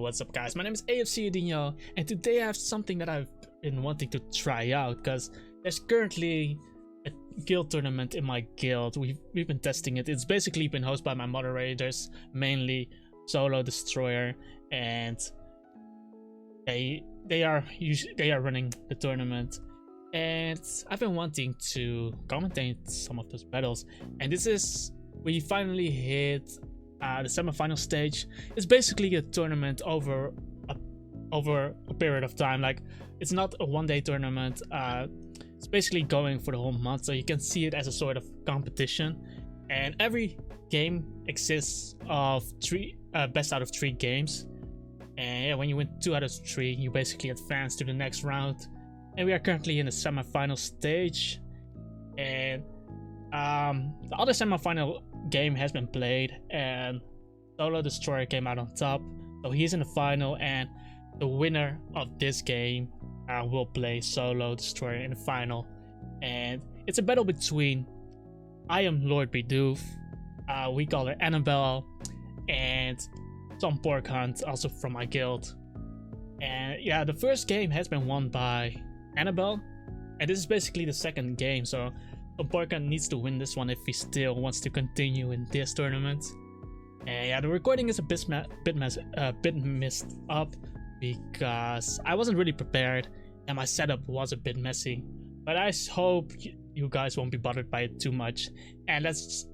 what's up guys, my name is AFC Udinho, and today I have something that I've been wanting to try out because there's currently a guild tournament in my guild. We've been testing it. It's basically been hosted by my moderators, mainly Solo Destroyer, and they are running the tournament, and I've been wanting to commentate some of those battles, and we finally hit the semi-final stage. It's basically a tournament over a period of time. Like, it's not a one-day tournament. It's basically going for the whole month, so you can see it as a sort of competition. And every game exists of best out of 3 games. And yeah, when you win 2 out of 3, you basically advance to the next round. And we are currently in the semi-final stage. And the other semi-final game has been played, and Solo Destroyer came out on top, so he's in the final, and the winner of this game will play Solo Destroyer in the final. And it's a battle between I am Lord Bidoof, we call her Annabel, and Someporkhunt, also from my guild. And yeah, the first game has been won by Annabel, and this is basically the second game, so Pokeone needs to win this one if he still wants to continue in this tournament. And yeah, the recording is a bit messed up because I wasn't really prepared and my setup was a bit messy. But I hope you guys won't be bothered by it too much. And let's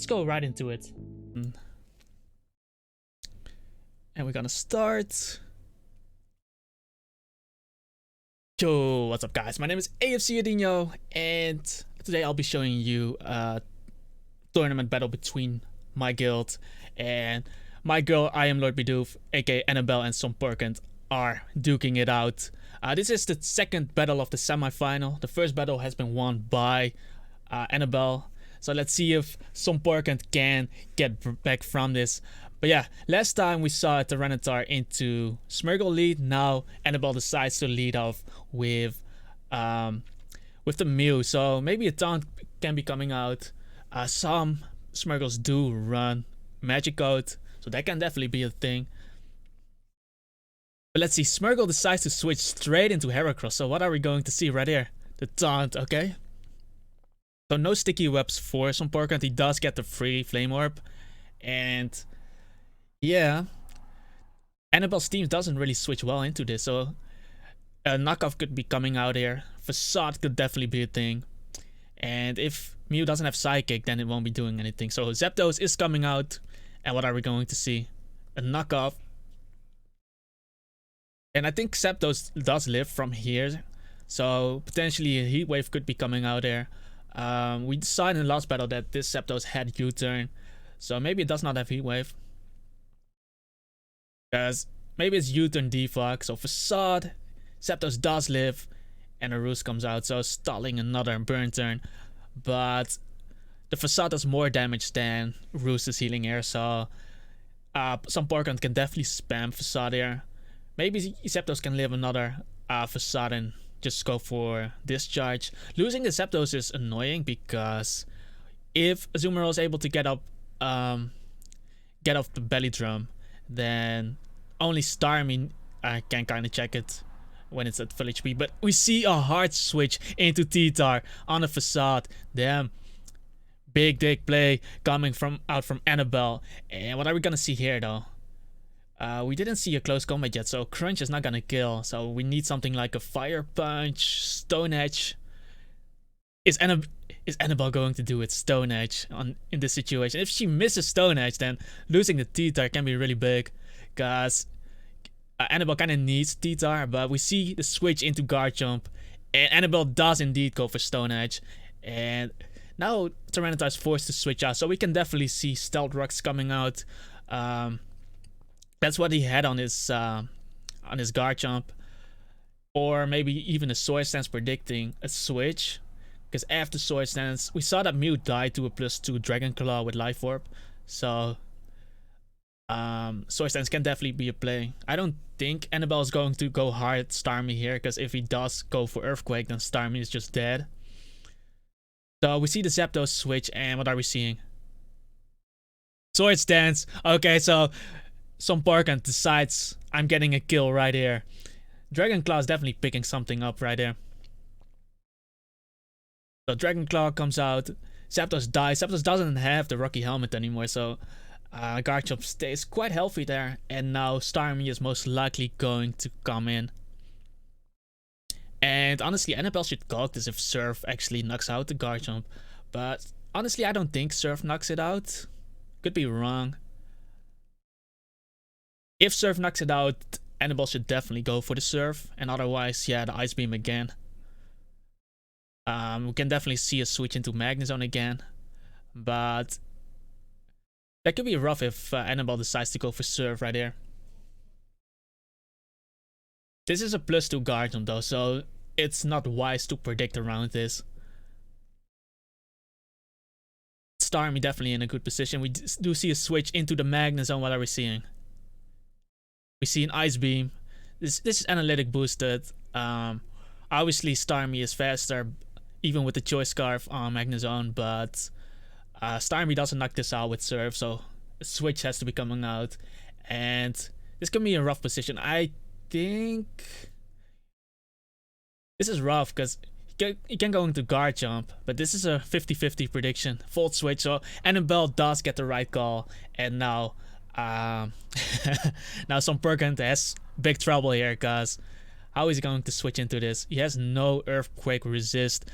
go right into it. And we're gonna start. Yo, what's up guys? My name is AFC Udinho, and today I'll be showing you a tournament battle between my guild and my girl I am Lord Bidoof, aka Annabel, and Someporkhunt are duking it out. This is the second battle of the semi-final. The first battle has been won by Annabel, so let's see if Someporkhunt can get back from this. But yeah, last time we saw a Tyranitar into Smeargle lead. Now Annabel decides to lead off with the Mew, so maybe a taunt can be coming out. Some Smeargles do run Magic Code, so that can definitely be a thing. But let's see, Smeargle decides to switch straight into Heracross, so what are we going to see right here? The taunt, okay. So no sticky webs for Someporkhunt. He does get the free Flame Orb, and yeah, Annabel's team doesn't really switch well into this, so a knockoff could be coming out here. Facade could definitely be a thing. And if Mew doesn't have Psychic, then it won't be doing anything. So Zapdos is coming out. And what are we going to see? A knockoff. And I think Zapdos does live from here, so potentially a Heat Wave could be coming out there. We saw in the last battle that this Zapdos had U-turn, so maybe it does not have Heat Wave. Because maybe it's U-turn defog. So Facade, Zapdos does live, and a Roost comes out, so stalling another burn turn. But the Facade does more damage than Roost is healing here, so Someporkhunt can definitely spam Facade here. Maybe Zapdos can live another Facade and just go for Discharge. Losing the Zapdos is annoying because if Azumarill is able to get off the belly drum, then only Starmie can kind of check it when it's at full HP. But we see a hard switch into T-Tar on the Facade. Damn, big dick play coming out from Annabel. And what are we gonna see here though? We didn't see a close combat yet, so Crunch is not gonna kill. So we need something like a Fire Punch, Stone Edge. Is Annabel going to do it Stone Edge in this situation? If she misses Stone Edge, then losing the T-Tar can be really big, because Annabel kind of needs T-Tar. But we see the switch into Garchomp, and Annabel does indeed go for Stone Edge. And now Tyranitar is forced to switch out, so we can definitely see Stealth Rocks coming out. That's what he had on his Garchomp, or maybe even a Swords Dance predicting a switch. Because after Swords Dance, we saw that Mew died to a +2 Dragon Claw with Life Orb, so Swords Dance can definitely be a play. I don't think Annabel is going to go hard Starmie here, because if he does go for Earthquake, then Starmie is just dead. So we see the Zapdos switch, and what are we seeing? Swords Dance. Okay, so Someporkhunt decides I'm getting a kill right here. Dragonclaw is definitely picking something up right there. So Dragonclaw comes out. Zapdos dies. Zapdos doesn't have the Rocky Helmet anymore, so Garchomp stays quite healthy there. And now Starmie is most likely going to come in. And honestly, Annabel should gulk this if Surf actually knocks out the Garchomp. But honestly, I don't think Surf knocks it out. Could be wrong. If Surf knocks it out, Annabel should definitely go for the Surf. And otherwise, yeah, the Ice Beam again. We can definitely see a switch into Magnezone again. But that could be rough if Annabel decides to go for Surf right here. This is a +2 Garchomp though, so it's not wise to predict around this. Starmie definitely in a good position. We do see a switch into the Magnezone. What are we seeing? We see an Ice Beam. This is analytic boosted. Obviously Starmie is faster, even with the Choice Scarf on Magnezone, but Starmie doesn't knock this out with Surf, so a switch has to be coming out. And this can be a rough position. I think this is rough because he can go into Garchomp, but this is a 50-50 prediction. Volt switch, so Annabel does get the right call, and now now Someporkhunt has big trouble here because how is he going to switch into this? He has no Earthquake resist.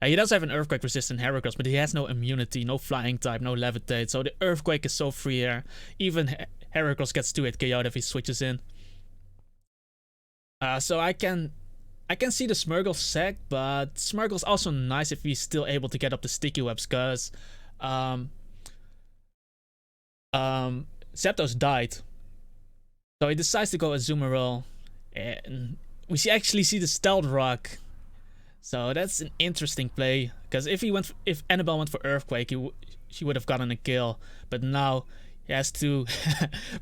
He does have an Earthquake resistant Heracross, but he has no immunity, no Flying type, no Levitate, so the Earthquake is so free here. Even Heracross gets 2-hit KO'd if he switches in. So I can see the Smeargle sec, but Smeargle's also nice if he's still able to get up the Sticky Webs, because Zapdos died. So he decides to go Azumarill, and we actually see the Stealth Rock. So that's an interesting play, because if Annabel went for Earthquake, she would have gotten a kill. But now he has to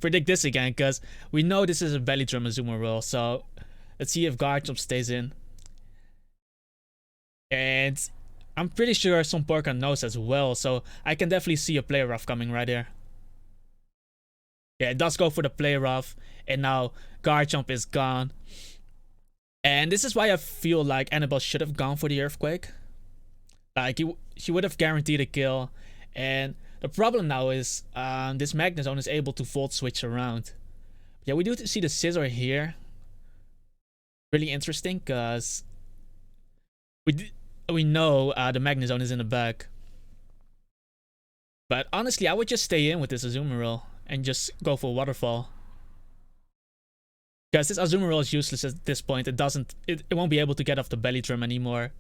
predict this again, because we know this is a Belly Drum Azumarill. So let's see if Garchomp stays in. And I'm pretty sure Someporkhunt knows as well, so I can definitely see a Play Rough coming right here. Yeah, it does go for the Play Rough, and now Garchomp is gone. And this is why I feel like Annabel should have gone for the Earthquake. Like, she would have guaranteed a kill. And the problem now is this Magnezone is able to Volt Switch around. Yeah, we do see the Scizor here. Really interesting, because we know the Magnezone is in the back. But honestly, I would just stay in with this Azumarill and just go for Waterfall. Because this Azumarill is useless at this point. It won't be able to get off the Belly Drum anymore.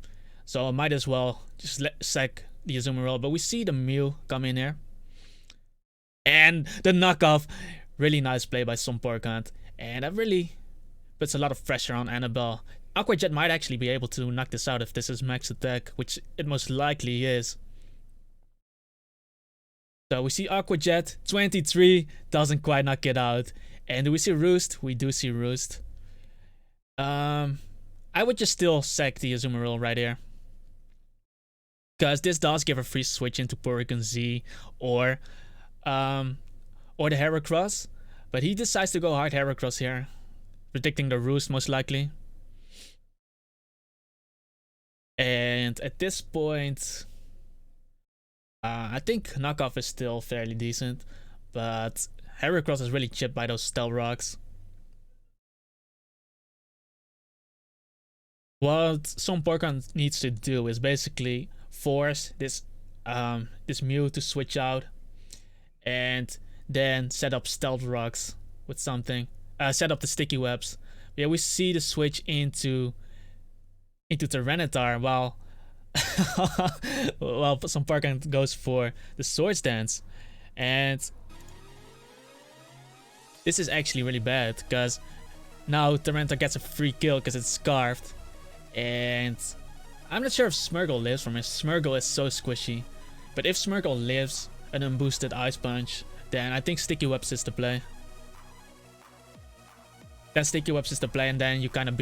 So I might as well just sack the Azumarill. But we see the Mew come in here. And the knockoff. Really nice play by Someporkhunt. And that really puts a lot of pressure on Annabel. Aqua Jet might actually be able to knock this out if this is max attack, which it most likely is. So we see Aqua Jet, 23, doesn't quite knock it out. And do we see Roost? We do see Roost. I would just still sack the Azumarill right here, because this does give a free switch into Porygon Z or the Heracross. But he decides to go hard Heracross here, predicting the Roost most likely. And at this point, I think knockoff is still fairly decent, but Heracross is really chipped by those Stealth Rocks. What Someporkhunt needs to do is basically force this Mew to switch out, and then set up Stealth Rocks with something. Set up the Sticky Webs. Yeah, we see the switch into Tyranitar, while Someporkhunt goes for the Swords Dance. And this is actually really bad, because now Tyranitar gets a free kill because it's Scarfed. And I'm not sure if Smeargle lives from it. Smeargle is so squishy. But if Smeargle lives an unboosted Ice Punch, then I think Sticky Webs is the play. Then Sticky Webs is the play, and then you kind of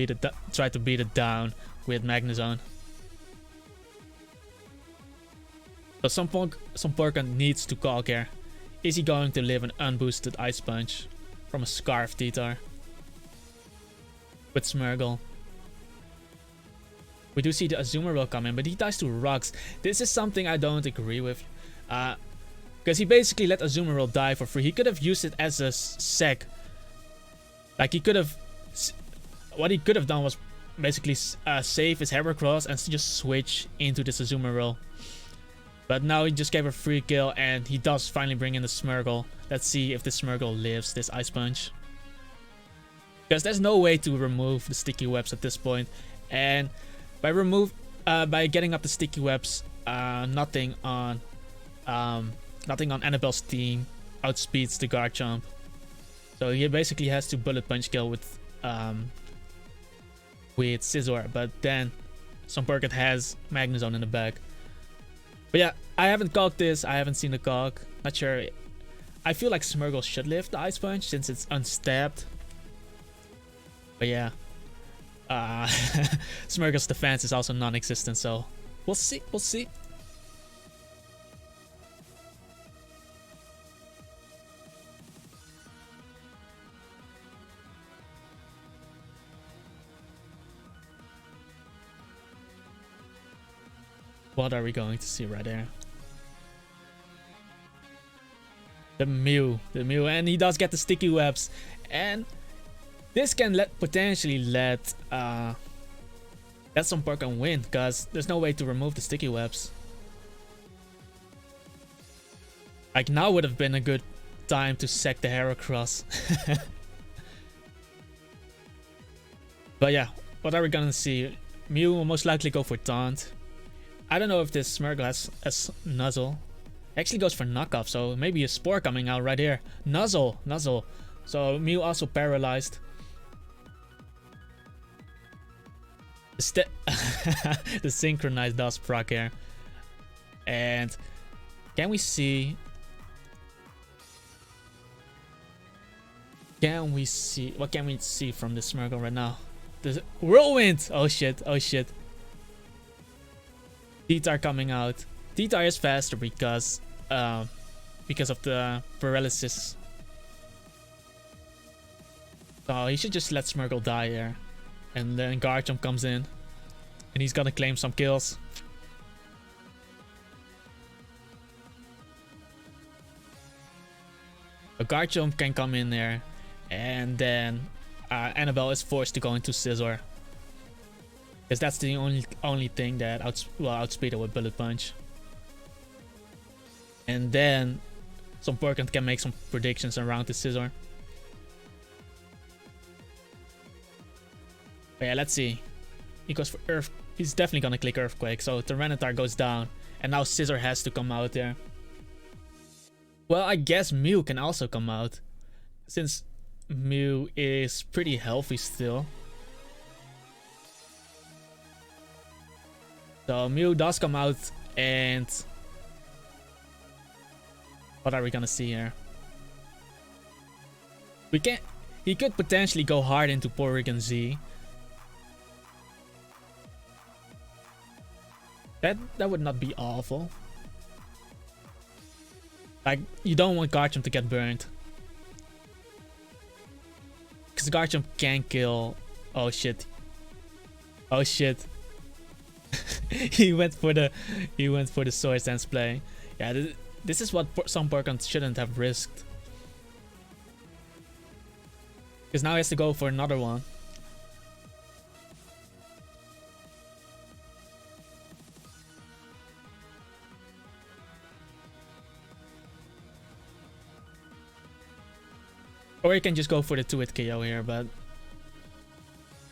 try to beat it down with Magnezone. So Someporkhunt needs to calc here. Is he going to live an unboosted Ice Punch from a Scarf Titar with Smeargle? We do see the Azumarill come in, but he dies to rocks. This is something I don't agree with. Because he basically let Azumarill die for free. He could have used it as a sec. Like he could have... What he could have done was basically save his Heracross and just switch into this Azumarill. But now he just gave a free kill and he does finally bring in the Smeargle. Let's see if the Smeargle lives this Ice Punch. Because there's no way to remove the sticky webs at this point. And by getting up the sticky webs, nothing on Annabel's team outspeeds the Garchomp. So he basically has to bullet punch kill with Scizor, but then Someporkhunt has Magnezone in the back. But yeah, I haven't cogged this. I haven't seen the cog. Not sure. I feel like Smeargle should live the Ice Punch since it's unstabbed. But yeah. Smeargle's defense is also non-existent, so we'll see. We'll see. What are we going to see right there? The Mew, and he does get the sticky webs, and this can potentially let Someporkhunt win, because there's no way to remove the sticky webs. Like now would have been a good time to sack the Heracross. But yeah, what are we gonna see? Mew will most likely go for Taunt. I don't know if this Smeargle has Nuzzle. Actually goes for knockoff, so maybe a Spore coming out right here. Nuzzle. So Mew also paralyzed. The synchronized does proc here. And can we see? What can we see from this Smeargle right now? The Whirlwind! Oh shit. Titar coming out. Titar is faster because of the paralysis. So he should just let Smeargle die here. And then Garchomp comes in. And he's gonna claim some kills. A Garchomp can come in there. And then Annabel is forced to go into Scizor. Because that's the only thing that outspeed it with Bullet Punch. And then Someporkhunt can make some predictions around the Scizor. But yeah, let's see. He goes for Earth. He's definitely gonna click Earthquake. So Tyranitar goes down. And now Scizor has to come out there. Well, I guess Mew can also come out. Since Mew is pretty healthy still. So Mew does come out, and what are we gonna see here? He could potentially go hard into Porygon Z. That would not be awful. Like, you don't want Garchomp to get burned. Because Garchomp can kill. Oh shit. he went for the Swords Dance play. Yeah, this is what Someporkhunt shouldn't have risked. Because now he has to go for another one. Or he can just go for the 2-hit KO here, but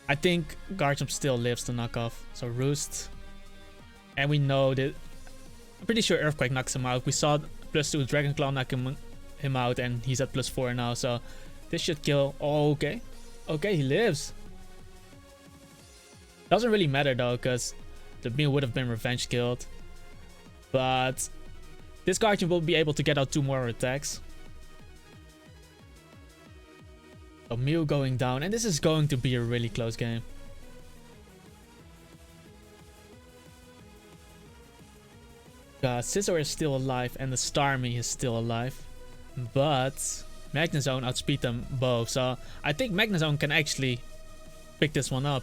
I think Garchomp still lives to knock off. So Roost. And we know that... I'm pretty sure Earthquake knocks him out. We saw +2 Dragon Claw knock him out, and he's at +4 now. So this should kill. Oh, okay. Okay, he lives. Doesn't really matter though, because the Mew would have been revenge killed. But this Garchomp will be able to get out 2 more attacks. So Mew going down, and this is going to be a really close game. Scizor is still alive, and the Starmie is still alive. but Magnezone outspeed them both. So I think Magnezone can actually pick this one up.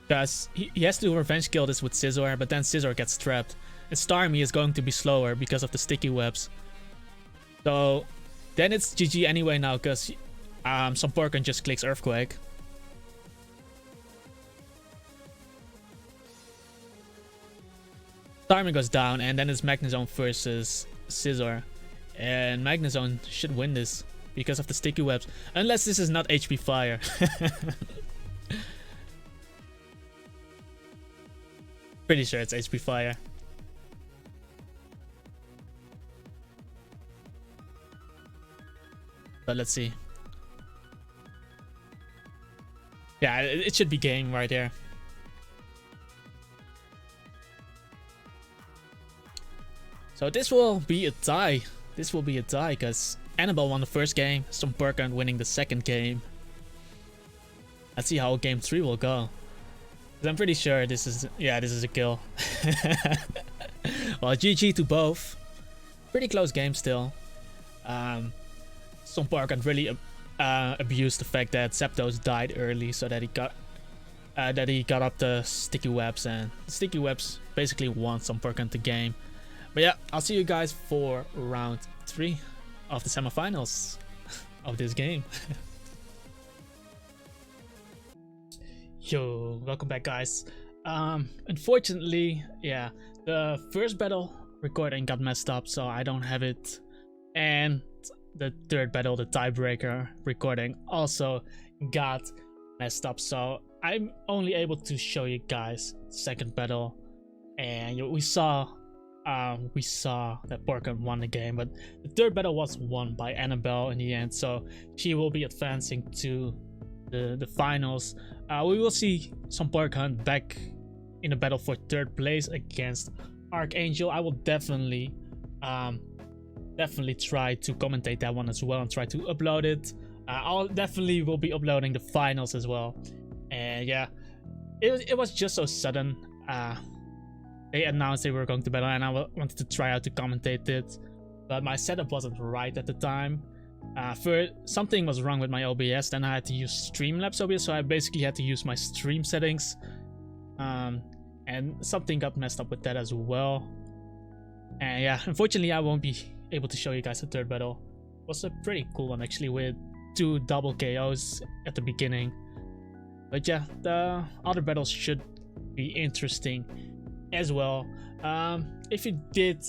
Because he has to revenge kill this with Scizor, but then Scizor gets trapped. And Starmie is going to be slower because of the sticky webs. So then it's GG anyway now, because Someporkhunt just clicks Earthquake. Starmie goes down, and then it's Magnezone versus Scizor. And Magnezone should win this because of the sticky webs. Unless this is not HP Fire. Pretty sure it's HP Fire. But let's see. Yeah, it should be game right here. So this will be a tie. This will be a tie because Annabel won the first game, Someporkhunt winning the second game. Let's see how game 3 will go. I'm pretty sure this is a kill. Well, GG to both. Pretty close game still. Someporkhunt really abused the fact that Zapdos died early, so that he got up the sticky webs, and the sticky webs basically won Someporkhunt the game. But yeah, I'll see you guys for round 3 of the semifinals of this game. Yo, welcome back, guys. Unfortunately, yeah, the first battle recording got messed up, so I don't have it, and the third battle, the tiebreaker recording, also got messed up, so I'm only able to show you guys the second battle. And we saw that Pokeone won the game, but the third battle was won by Annabel in the end, so she will be advancing to the finals. We will see Someporkhunt back in the battle for third place against Archangel. I will definitely try to commentate that one as well and try to upload it. I'll definitely will be uploading the finals as well. And yeah, it was just so sudden. They announced they were going to battle, and I wanted to try out to commentate it, but my setup wasn't right at the time. Something was wrong with my OBS, then I had to use Streamlabs OBS, so I basically had to use my stream settings. And something got messed up with that as well. And yeah, unfortunately I won't be able to show you guys the third battle. It was a pretty cool one actually, with 2 double KOs at the beginning. But yeah, the other battles should be interesting as well. If you did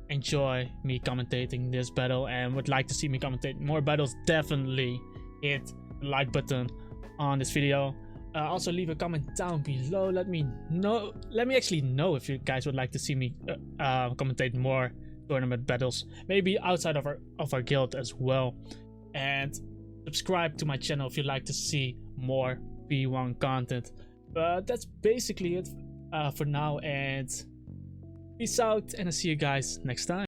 enjoy me commentating this battle and would like to see me commentate more battles, definitely hit the like button on this video. Also leave a comment down below. Let me actually know if you guys would like to see me commentate more tournament battles, maybe outside of our guild as well. And subscribe to my channel if you'd like to see more P1 content. But that's basically it for now, and peace out, and I'll see you guys next time.